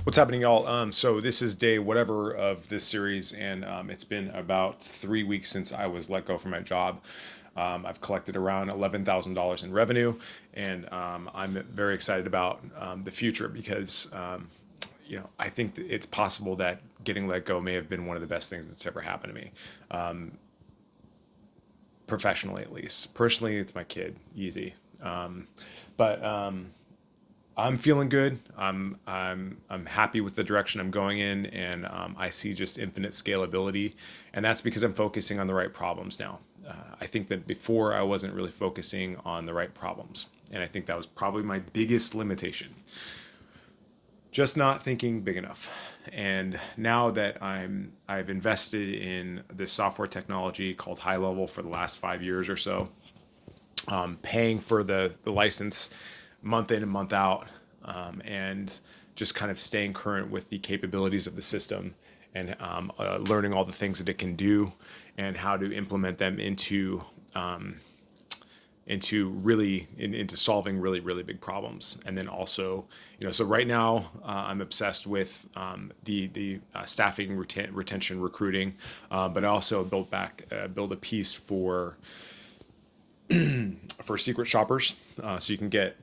What's happening, y'all? So this is day whatever of this series, and it's been about 3 weeks since I was let go from my job. I've collected around $11,000 in revenue, and I'm very excited about the future because I think that it's possible that getting let go may have been one of the best things that's ever happened to me, professionally at least. Personally, it's my kid, easy. But I'm feeling good. I'm happy with the direction I'm going in, and I see just infinite scalability, and that's because I'm focusing on the right problems now. I think that before I wasn't really focusing on the right problems, and I think that was probably my biggest limitation. Just not thinking big enough. And now that I've invested in this software technology called High Level for the last 5 years or so, paying for the license month in and month out, and just kind of staying current with the capabilities of the system, and learning all the things that it can do and how to implement them into solving really big problems. And then also, so right now I'm obsessed with the staffing, retention, recruiting, but I also build a piece for secret shoppers, so you can get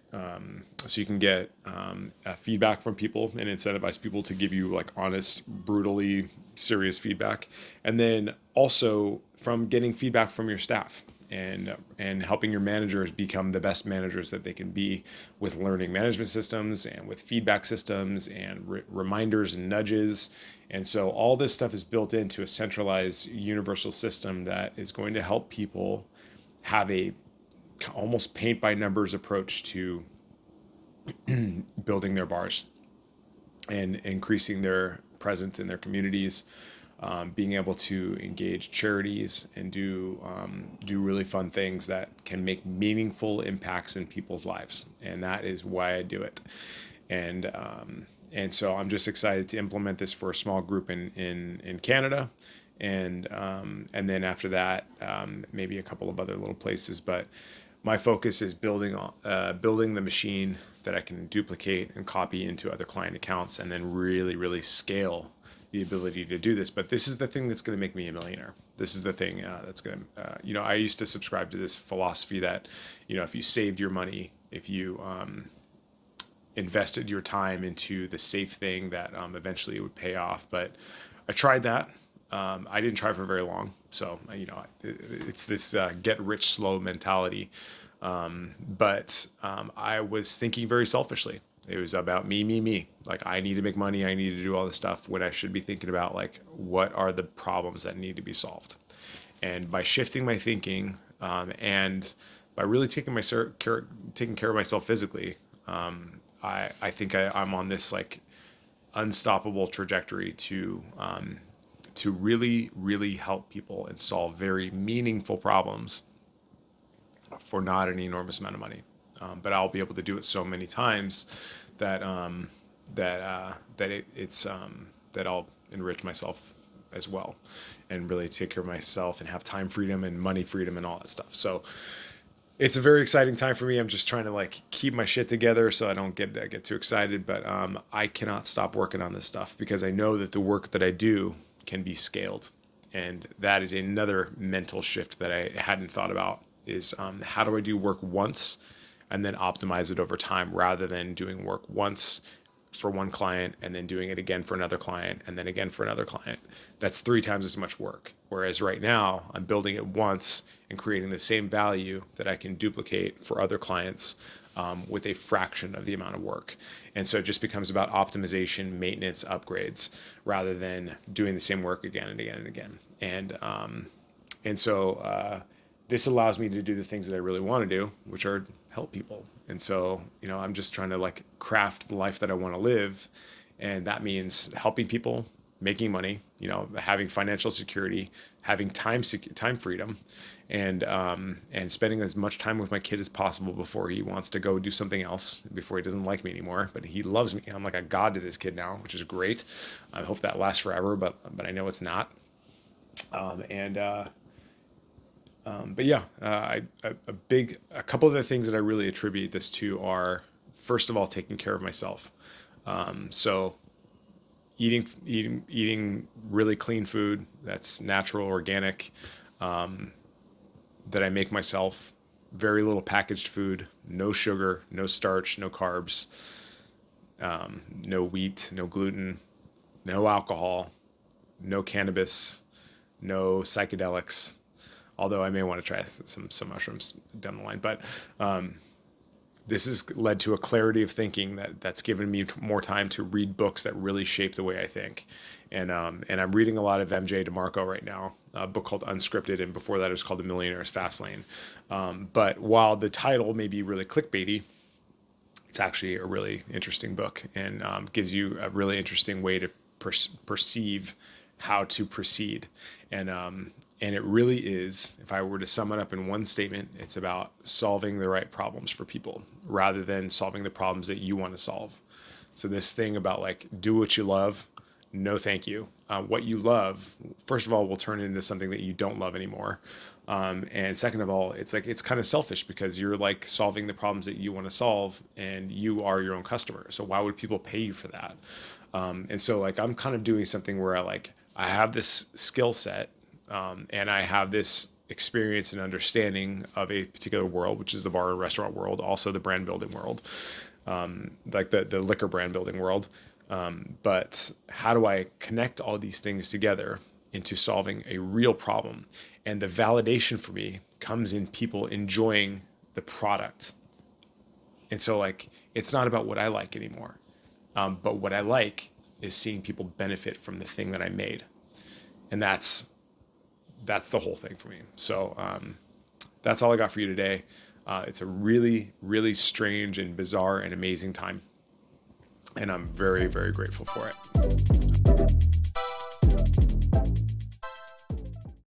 feedback from people and incentivize people to give you like honest, brutally serious feedback, and then also from getting feedback from your staff, and helping your managers become the best managers that they can be, with learning management systems and with feedback systems and reminders and nudges. And so all this stuff is built into a centralized universal system that is going to help people have a almost paint by numbers approach to building their bars and increasing their presence in their communities, being able to engage charities and do really fun things that can make meaningful impacts in people's lives. And that is why I do it. And so I'm just excited to implement this for a small group in Canada. And then after that, maybe a couple of other little places. But my focus is building the machine that I can duplicate and copy into other client accounts, and then really scale the ability to do this. But this is the thing that's going to make me a millionaire. This is the thing that's going to, I used to subscribe to this philosophy that, if you saved your money, if you invested your time into the safe thing, that eventually it would pay off. But I tried that. I didn't try for very long. So, it's this get rich slow mentality. But I was thinking very selfishly. It was about me. Like, I need to make money. I need to do all this stuff, when I should be thinking about, like, what are the problems that need to be solved? And by shifting my thinking, and by really taking care of myself physically, I think I'm on this like unstoppable trajectory to really help people and solve very meaningful problems for not an enormous amount of money. But I'll be able to do it so many times that that I'll enrich myself as well, and really take care of myself and have time freedom and money freedom and all that stuff. So it's a very exciting time for me. I'm just trying to like keep my shit together so I don't get too excited. But I cannot stop working on this stuff, because I know that the work that I do can be scaled. And that is another mental shift that I hadn't thought about, is how do I do work once and then optimize it over time, rather than doing work once for one client and then doing it again for another client and then again for another client. That's 3 times as much work. Whereas right now I'm building it once and creating the same value that I can duplicate for other clients, with a fraction of the amount of work. And so it just becomes about optimization, maintenance, upgrades, rather than doing the same work again and again and again. And so this allows me to do the things that I really want to do, which are help people. And so, I'm just trying to like craft the life that I want to live. And that means helping people, making money, having financial security, having time freedom, and spending as much time with my kid as possible before he wants to go do something else, before he doesn't like me anymore. But he loves me. I'm like a god to this kid now, which is great. I hope that lasts forever, but I know it's not. And But yeah, a couple of the things that I really attribute this to are, first of all, taking care of myself. So eating really clean food that's natural, organic, that I make myself, very little packaged food, no sugar, no starch, no carbs, no wheat, no gluten, no alcohol, no cannabis, no psychedelics. Although I may want to try some mushrooms down the line, but this has led to a clarity of thinking that's given me more time to read books that really shape the way I think. And I'm reading a lot of MJ DeMarco right now, a book called Unscripted, and before that it was called The Millionaire's Fastlane. But while the title may be really clickbaity, it's actually a really interesting book, and gives you a really interesting way to perceive how to proceed. And it really is, if I were to sum it up in one statement, it's about solving the right problems for people rather than solving the problems that you want to solve. So this thing about like, do what you love, no thank you. What you love, first of all, will turn into something that you don't love anymore. And second of all, it's like, it's kind of selfish because you're like solving the problems that you want to solve and you are your own customer. So why would people pay you for that? And so like, I'm kind of doing something where I have this skill set, and I have this experience and understanding of a particular world, which is the bar and restaurant world, also the brand building world, like the liquor brand building world. But how do I connect all these things together into solving a real problem? And the validation for me comes in people enjoying the product. And so like, it's not about what I like anymore. But what I like is seeing people benefit from the thing that I made. And that's the whole thing for me. So that's all I got for you today. It's a really, really strange and bizarre and amazing time. And I'm very, very grateful for it.